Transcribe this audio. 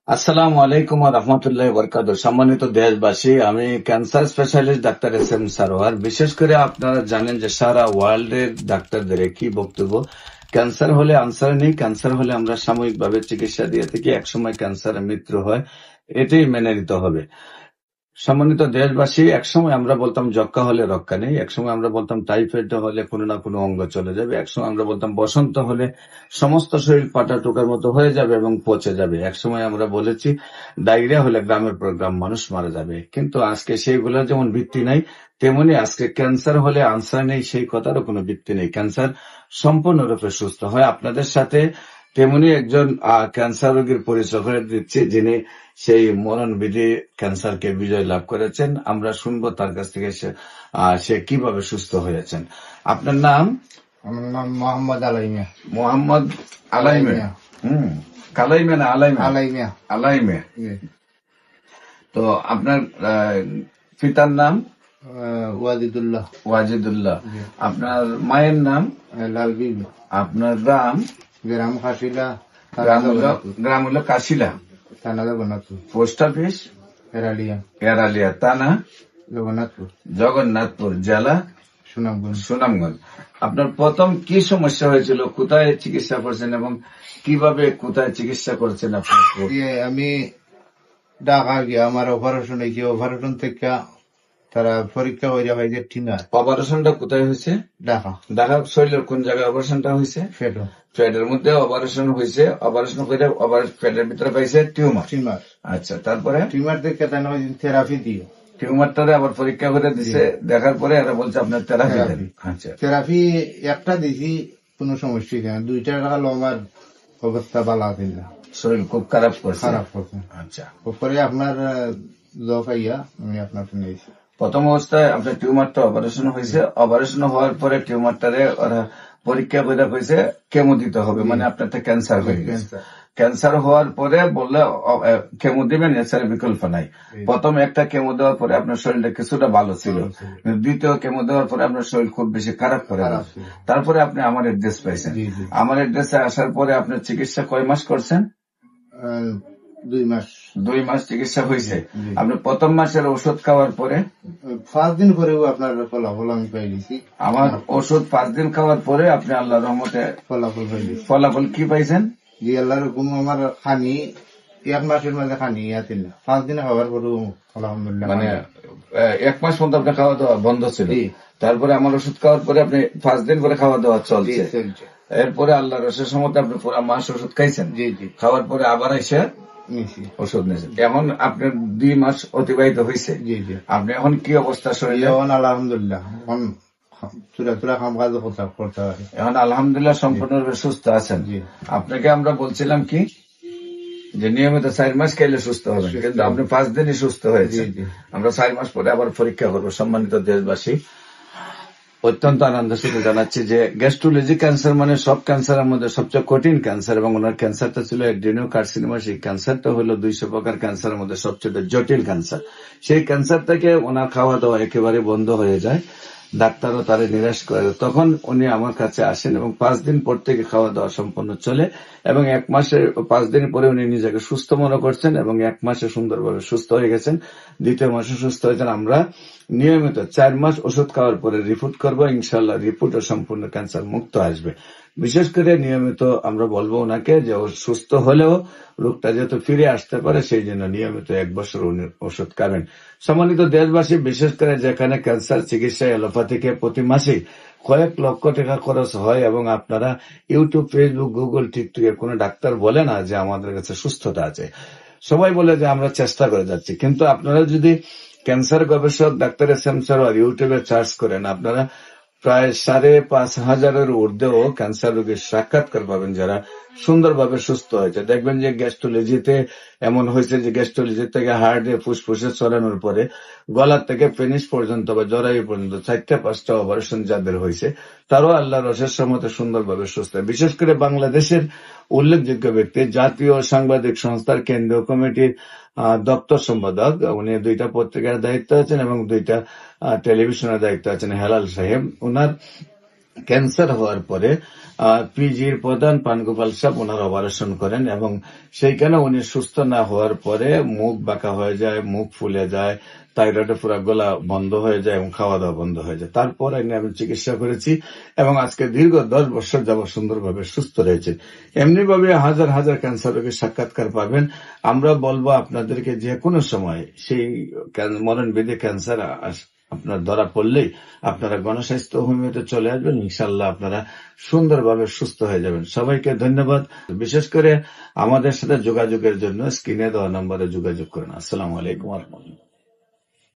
আসসালামু আলাইকুম ওয়া রাহমাতুল্লাহি ওয়া বারাকাতুহু। সম্মানিত দেশবাসী, আমি cancer specialist doctor SM. Sarwar. বিশেষ করে আপনারা জানেন যে সারা ওয়ার্ল্ডের ডাক্তারদের একই বক্তব্য, ক্যান্সার হলে আনসার নেই, ক্যান্সার হলে আমরা সাময়িকভাবে চিকিৎসা দিয়ে থাকি, একসময় ক্যান্সারে মৃত্যু হয়, এটাই মেনে নিতে হবে। সম্মানিত দেশবাসী, একসময় আমরা বলতাম যক্ষ্মা হলে রক্ষা নেই, একসময় আমরা বলতাম টাইফয়েড হলে কোনো না কোনো অঙ্গ চলে যাবে, একসময় আমরা বলতাম বসন্ত হলে সমস্ত শরীর পাটা টুকার মতো হয়ে যাবে এবং পচে যাবে, একসময় আমরা বলেছি ডায়রিয়া হলে গ্রামের পর গ্রাম মানুষ মারা যাবে। কিন্তু আজকে সেইগুলো যেমন ভিত্তি নাই, তেমনি আজকে ক্যান্সার হলে আনসার নেই সেই কথারও কোনো ভিত্তি নেই। ক্যান্সার সম্পূর্ণরূপে সুস্থ হয়। আপনাদের সাথে তেমনি একজন ক্যান্সার রোগীর পরিচয় করে দিচ্ছি, যিনি সেই মরণবিধি ক্যান্সারকে বিজয় লাভ করেছেন। আমরা শুনবো তার কাছ থেকে সে কিভাবে সুস্থ হয়েছেন। আপনার নাম? আমার নাম মোহাম্মদ আলাইমিয়া। মোহাম্মদ আলাইমিয়া। কালাইমিয়া না আলাইমিয়া? আলাইমিয়া। আলাইমিয়া। তো আপনার পিতার নাম? ওয়াজিদুল্লাহ। ওয়াজিদুল্লাহ। আপনার মায়ের নাম? লাল বিবি। আপনার গ্রাম? গ্রাম কাশিলা। গ্রাম হলো কাশিলা, থানা জগন্নাথপুর। Post office? এরালিয়া। এরালিয়া। থানা? জগন্নাথপুর। জগন্নাথপুর। জেলা? সুনামগঞ্জ। সুনামগঞ্জ। আপনার প্রথম কি সমস্যা হয়েছিল, কোথায় চিকিৎসা করছেন এবং কিভাবে কোথায় চিকিৎসা করছেন? আপনার আমি ঢাকা গিয়ে আমার অপারেশন হয়েছে, অপারেশন থেকে তারা পরীক্ষা করে হয় যে টিনার। অপারেশনটা কোথায় হয়েছে? ঢাকা। ঢাকা শরীরের কোন জায়গায় অপারেশনটা হয়েছে? পেটের মধ্যে অপারেশন হয়েছে। অপারেশন করে পেটের ভিতরে পাইছে টিউমার। টিউমার। আচ্ছা, তারপরে টিউমার দেখে তাই থেরাপি দিয়ে টিউমারটারে আবার পরীক্ষা করে দিছে, দেখার পরে এরা বলছে আপনার থেরাপি দেন। আচ্ছা, থেরাপি একটা দিছি, কোনো সমস্যা নেই। 2 টাকা আমার অবস্থা ভালো আছে না, শরীর খুব খারাপ করছে। আচ্ছা, পরে আপনার জকাইয়া আমি আপনাকে নিয়েছি। প্রথম অবস্থায় আপনার টিউমারটা অপারেশন হয়েছে, অপারেশন হওয়ার পরে টিউমারটারে ওরা পরীক্ষা করে হয়েছে কেমো দিতে হবে, মানে আপনার ক্যান্সার হয়ে গেছে। ক্যান্সার হওয়ার পরে বললে কেমো দিবেন, এছাড়া বিকল্প নাই। প্রথম একটা কেমো দেওয়ার পরে আপনার শরীরটা কিছুটা ভালো ছিল, দ্বিতীয় কেমো দেওয়ার পরে আপনার শরীর খুব বেশি খারাপ করে। তারপরে আপনি আমার অ্যাড্রেস পাইছেন। আমার অ্যাড্রেসে আসার পরে আপনার চিকিৎসা কয় মাস করছেন? 2 মাস। 2 মাস চিকিৎসা হয়েছে। আপনি প্রথম মাসের ওষুধ খাওয়ার পরে 5 দিন পরেও আপনার ফলাফল আমি পাই দিছি। আমার ওষুধ 5 দিন খাওয়ার পরে আপনি আল্লাহর রহমতে ফলাফল পাই দিছি। ফলাফল কি পাইছেন? জি, আল্লাহর হুকুম আমার খানি 1 মাসের মধ্যে খানি আছিল না, 5 দিন খাওয়ার পরেও আলহামদুলিল্লাহ। মানে 1 মাস পর্যন্ত আপনার খাওয়া দাওয়া বন্ধ ছিল, তারপরে আমার ওষুধ খাওয়ার পরে আপনি 5 দিন করে খাওয়া দাওয়া চলছে। এরপরে আল্লাহর রসের সম্মতে আপনি পুরো মাস ওষুধ খাইছেন। খাওয়ার পরে আবার এসে ওষুধ নিয়েছেন। এখন আপনার 2 মাস অতিবাহিত হয়েছে। আপনি এখন কি অবস্থা শরীরে? আলহামদুলিল্লাহ এখন আলহামদুলিল্লাহ সম্পূর্ণরূপে সুস্থ আছেন। আপনাকে আমরা বলছিলাম কি যে নিয়মিত 4 মাস খাইলে সুস্থ হবেন, কিন্তু আপনি 5 দিনই সুস্থ হয়েছে। আমরা 4 মাস পরে আবার পরীক্ষা করবো। সম্মানিত দেশবাসী, অত্যন্ত আনন্দের সাথে জানাচ্ছি যে গ্যাস্ট্রোলজি ক্যান্সার মানে সব ক্যান্সারের মধ্যে সবচেয়ে কঠিন ক্যান্সার, এবং ওনার ক্যান্সারটা ছিল অ্যাডেনোকার্সিনোমা। সেই ক্যান্সারটা হলো 200 প্রকার ক্যান্সারের মধ্যে সবচেয়ে জটিল ক্যান্সার। সেই ক্যান্সার থেকে ওনার খাওয়া দাওয়া একেবারে বন্ধ হয়ে যায়, ডাক্তারও তারে নিরাশ করে। তখন উনি আমার কাছে আসেন এবং 5 দিন পর থেকে খাওয়া দাওয়া সম্পূর্ণ চলে, এবং 1 মাসে 5 দিন পরে উনি নিজেকে সুস্থ মনে করছেন এবং 1 মাসে সুন্দরভাবে সুস্থ হয়ে গেছেন। 2য় মাসে সুস্থ হয়েছেন। আমরা নিয়মিত 4 মাস ওষুধ খাওয়ার পরে রিপোর্ট করবো, ইনশাল্লাহ রিপোর্টও সম্পূর্ণ ক্যান্সার মুক্ত আসবে। বিশেষ করে নিয়মিত আমরা বলবো ওনাকে যে সুস্থ হলেও রোগটা যেহেতু ফিরে আসতে পারে, সেই জন্য নিয়মিত 1 বছর উনি ওষুধ খাবেন। সম্মানিত দেশবাসী, বিশেষ করে যেখানে ক্যান্সার চিকিৎসা এলোপ্যাথিকে প্রতি মাসে কয়েক লক্ষ টাকা খরচ হয়, এবং আপনারা ইউটিউব, ফেসবুক, গুগল, টিকটকে কোনো ডাক্তার বলে না যে আমাদের কাছে সুস্থতা আছে। সবাই বলে যে আমরা চেষ্টা করে যাচ্ছি, কিন্তু আপনারা যদি ক্যান্সার গবেষক ডাক্তার এস.এম. সারোয়ার ইউটিউবে সার্চ করেন, আপনারা প্রায় 5,500-এর ঊর্ধ্বেও ক্যান্সার রোগীর সাক্ষাৎকার পাবেন যারা সুন্দরভাবে সুস্থ হয়েছে। দেখবেন যে গ্যাস্ট্রোলজিতে এমন হয়েছে যে গ্যাস্ট্রোলজি থেকে হার্টে ফুসফুসে ছড়ানোর পরে গলার থেকে পেনিস পর্যন্ত বা জরায়ু পর্যন্ত 4-5টা অপারেশন যাদের হয়েছে, তারাও আল্লাহর রসের সম্মতে সুন্দরভাবে সুস্থ। বিশেষ করে বাংলাদেশের উল্লেখযোগ্য ব্যক্তি, জাতীয় সাংবাদিক সংস্থার কেন্দ্রীয় কমিটির দপ্তর সম্পাদক, উনি 2টা পত্রিকার দায়িত্ব আছেন এবং 2টা টেলিভিশনের দায়িত্ব আছেন, হেলাল সাহেব। ওনার ক্যান্সার হওয়ার পরে পিজির প্রধান পানগোপাল সাহেব ওনার অপারেশন করেন এবং সেইখানে উনি সুস্থ না হওয়ার পরে মুখ বাঁকা হয়ে যায়, মুখ ফুলে যায়, থাইরয়েডের পুরো গলা বন্ধ হয়ে যায় এবং খাওয়া দাওয়া বন্ধ হয়ে যায়। তারপর আমি চিকিৎসা করেছি এবং আজকে দীর্ঘ 10 বছর যাবৎ সুন্দরভাবে সুস্থ রয়েছে। এমনিভাবে হাজার হাজার ক্যান্সার রোগীর সাক্ষাৎকার পাবেন। আমরা বলবো আপনাদেরকে যে কোনো সময় সেই মরণবেদী ক্যান্সার আপনার ধরা পড়লেই আপনারা গণস্বাস্থ্য হোমিওতে চলে আসবেন, ইনশাল্লাহ আপনারা সুন্দরভাবে সুস্থ হয়ে যাবেন। সবাইকে ধন্যবাদ। বিশেষ করে আমাদের সাথে যোগাযোগের জন্য স্ক্রিনে দেওয়া নম্বরে যোগাযোগ করেন। আসসালামু আলাইকুম ওয়া রাহমাতুল্লাহ।